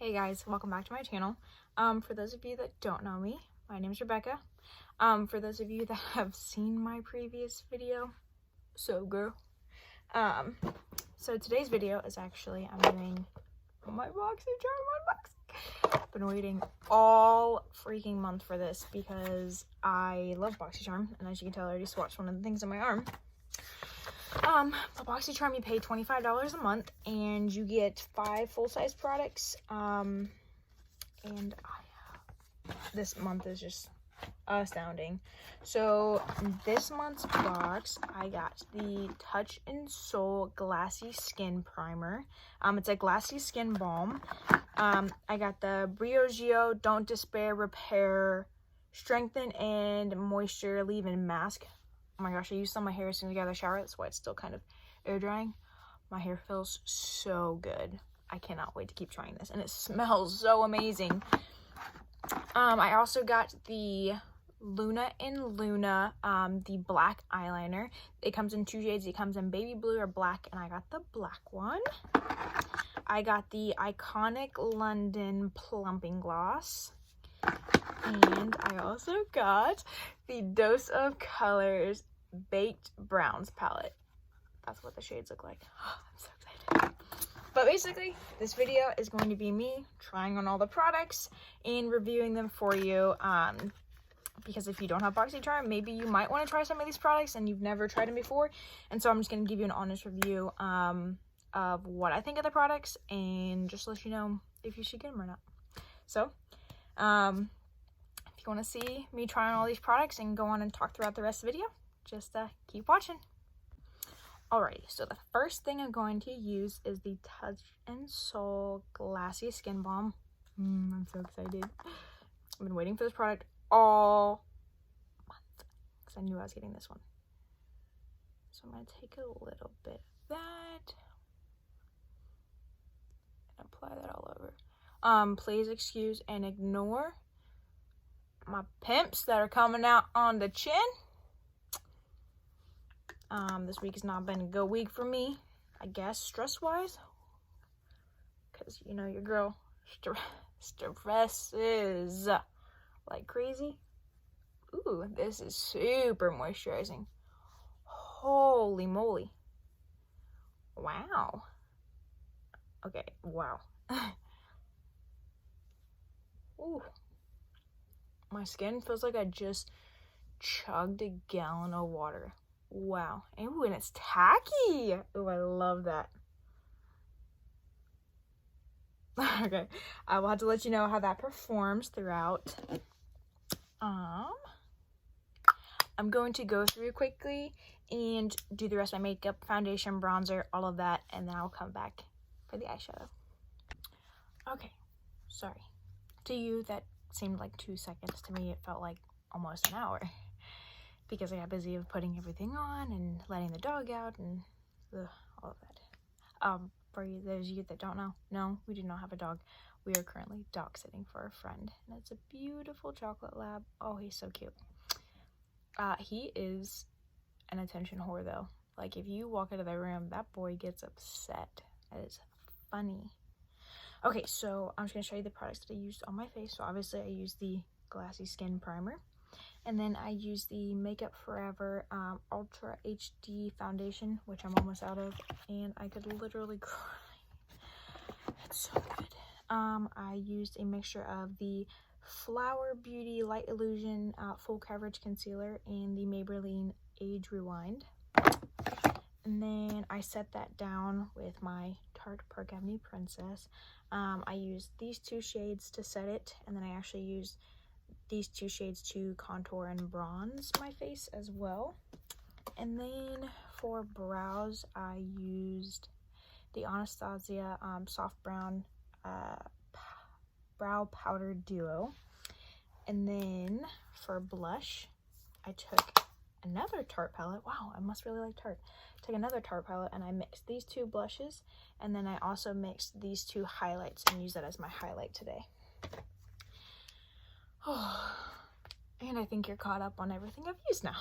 Hey guys, welcome back to my channel. For those of you that don't know me, my name is Rebekah. For those of you that have seen my previous video, so girl. So today's video is actually, I'm doing my BoxyCharm unboxing. I've been waiting all freaking month for this because I love BoxyCharm, and as you can tell, I already swatched one of the things on my arm. BoxyCharm, you pay $25 a month and you get 5 full-size products. This month is just astounding. So this month's box, I got the Touch and Soul Glassy Skin Primer. It's a glassy skin balm. I got the Briogeo Don't Despair Repair Strengthen and Moisture Leave-In Mask. Oh my gosh, I used some on my hair as soon as I got out of the shower. That's why it's still kind of air drying. My hair feels so good. I cannot wait to keep trying this. And it smells so amazing. I also got the Luna in Luna, the black eyeliner. It comes in 2 shades. It comes in baby blue or black, and I got the black one. I got the Iconic London Plumping Gloss. And I also got the Dose of Colors Baked Browns palette. That's what the shades look like. Oh, I'm so excited. But basically, this video is going to be me trying on all the products and reviewing them for you. Because if you don't have BoxyCharm, maybe you might want to try some of these products and you've never tried them before. And so I'm just going to give you an honest review of what I think of the products and just let you know if you should get them or not. So, if you want to see me try on all these products and go on and talk throughout the rest of the video, just keep watching. Alrighty, so the first thing I'm going to use is the Touch and Soul Glassy Skin Balm. I'm so excited. I've been waiting for this product all month because I knew I was getting this one. So I'm going to take a little bit of that and apply that all over. Please excuse and ignore my pimps that are coming out on the chin. This week has not been a good week for me, I guess, stress-wise. Because, you know, your girl stresses like crazy. Ooh, this is super moisturizing. Holy moly. Wow. Okay, wow. Ooh. My skin feels like I just chugged a gallon of water. Wow. Ooh, and it's tacky. Ooh, I love that. Okay, I will have to let you know how that performs throughout. I'm going to go through quickly and do the rest of my makeup, foundation, bronzer, all of that, and then I'll come back for the eyeshadow. Okay, sorry. To you, that seemed like 2 seconds. To me, it felt like almost an hour because I got busy with putting everything on and letting the dog out and all of that. For you, those of you that don't know, no, we do not have a dog. We are currently dog sitting for a friend, and it's a beautiful chocolate lab. Oh, he's so cute. He is an attention whore, though. Like, if you walk into the room, that boy gets upset. It is funny. Okay, so I'm just going to show you the products that I used on my face. So obviously I used the Glassy Skin Primer. And then I used the Makeup Forever Ultra HD Foundation, which I'm almost out of. And I could literally cry. It's so good. I used a mixture of the Flower Beauty Light Illusion Full Coverage Concealer and the Maybelline Age Rewind. And then I set that down with my Tarte Park Avenue Princess. I used these 2 shades to set it, and then I actually used these 2 shades to contour and bronze my face as well. And then for brows, I used the Anastasia Soft Brown Brow Powder Duo. And then for blush, I took another Tarte palette. Wow, I must really like Tarte. Took another Tarte palette and I mixed these 2 blushes, and then I also mixed these 2 highlights and used that as my highlight today. Oh, and I think you're caught up on everything I've used now.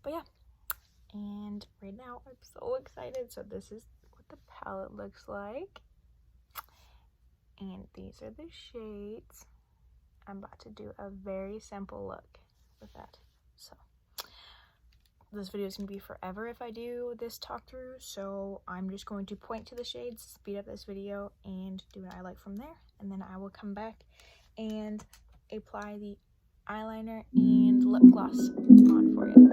But yeah, and right now I'm so excited. So this is what the palette looks like. And these are the shades. I'm about to do a very simple look with that. So this video is going to be forever if I do this talk through, so I'm just going to point to the shades, speed up this video, and do what I like from there, and then I will come back and apply the eyeliner and lip gloss on for you.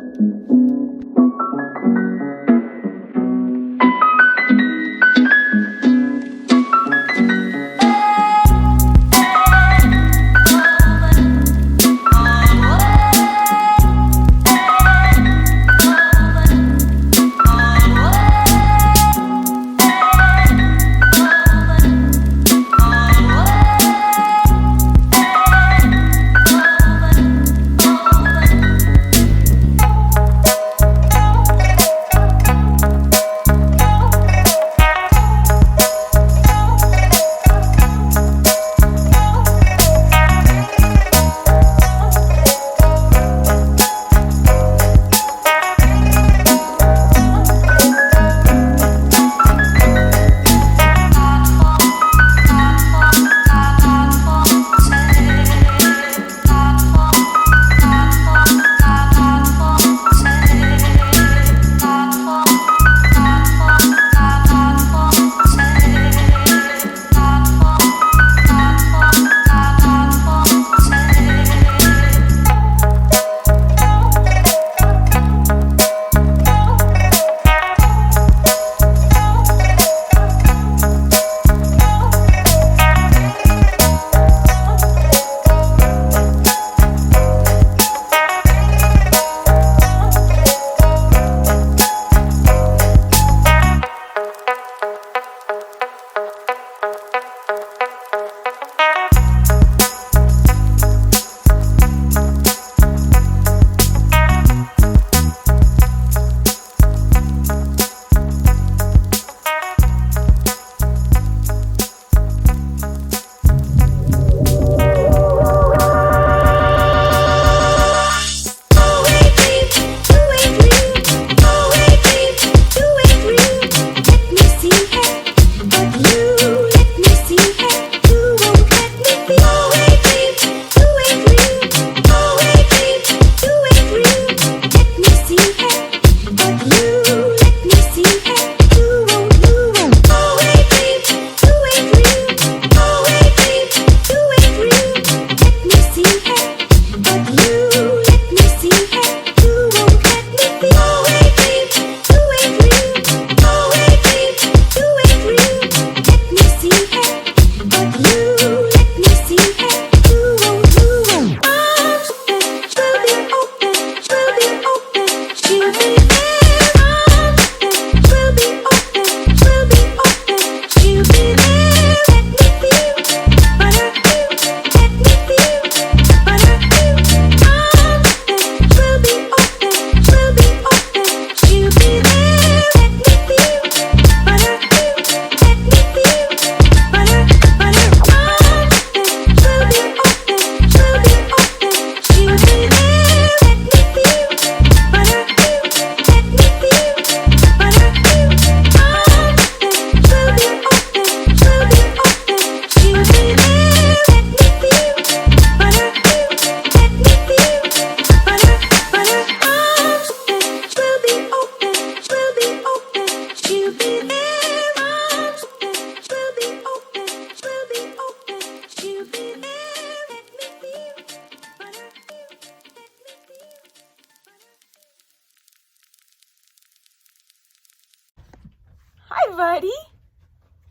Hi, buddy.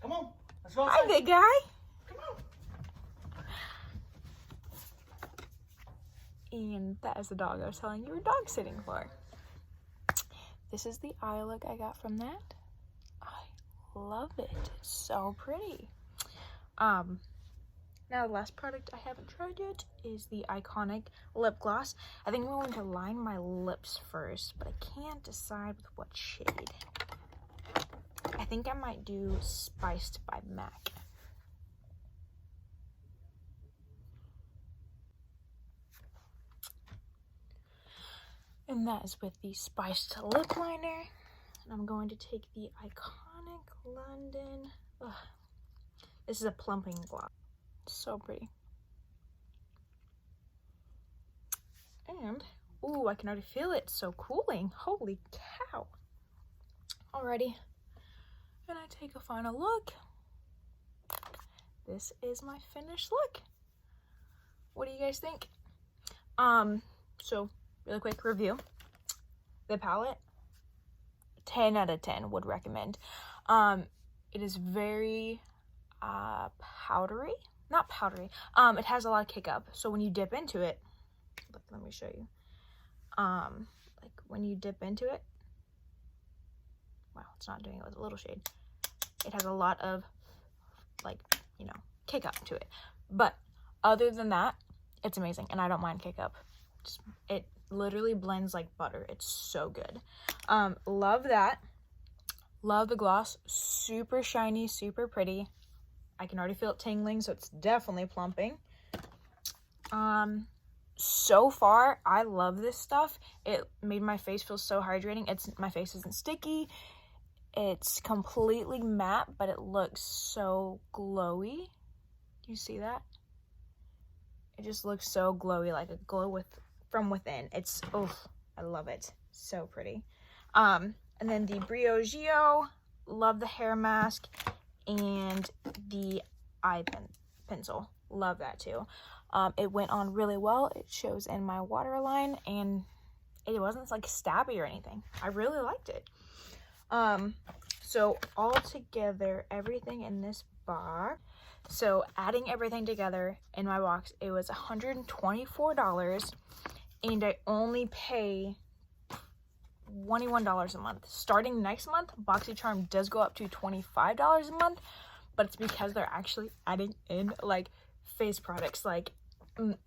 Come on. Let's go Hi, outside. big guy. Come on. And that is the dog I was telling you were dog sitting for. This is the eye look I got from that. I love it. It's so pretty. Now the last product I haven't tried yet is the iconic lip gloss. I think I'm going to line my lips first, but I can't decide with what shade. I think I might do Spiced by MAC. And that is with the Spiced lip liner. And I'm going to take the iconic London. This is a plumping gloss. So pretty. And, ooh, I can already feel it. So cooling. Holy cow. Alrighty. And I take a final look. This is my finished look. What do you guys think? So really quick review. The palette, 10 out of 10 would recommend. It is very powdery. Not powdery. It has a lot of kick up. So when you dip into it, look, let me show you. Like when you dip into it, wow, it's not doing it with a little shade. It has a lot of, like, you know, kick up to it. But other than that, it's amazing, and I don't mind kick up. It literally blends like butter. It's so good. Love that. Love the gloss. Super shiny, super pretty. I can already feel it tingling, so it's definitely plumping. So far, I love this stuff. It made my face feel so hydrating. My face isn't sticky. It's completely matte, but it looks so glowy. You see that? It just looks so glowy, like a glow from within. It's, oh, I love it. So pretty. And then the Briogeo, love the hair mask, and the eye pencil. Love that too. It went on really well. It shows in my waterline, and it wasn't like stabby or anything. I really liked it. So all together, everything in this box. So adding everything together in my box, it was $124, and I only pay $21 a month. Starting next month, BoxyCharm does go up to $25 a month, but it's because they're actually adding in like face products. Like,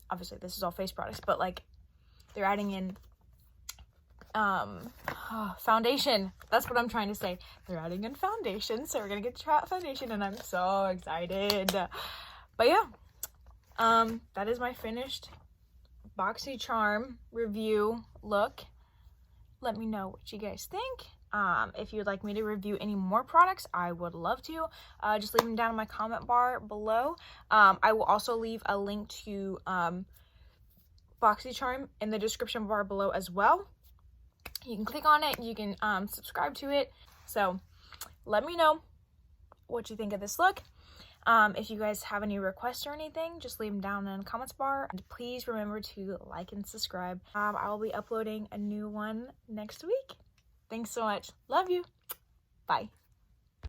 obviously this is all face products, but like they're adding in foundation. That's what I'm trying to say. They're adding in foundation, so we're gonna get to try out foundation, and I'm so excited. But yeah, that is my finished BoxyCharm review look. Let me know what you guys think. If you would like me to review any more products, I would love to. Just leave them down in my comment bar below. I will also leave a link to BoxyCharm in the description bar below as well. You can click on it, you can subscribe to it. So let me know what you think of this look. If you guys have any requests or anything, just leave them down in the comments bar. And please remember to like and subscribe. I will be uploading a new one next week. Thanks so much. Love you. Bye.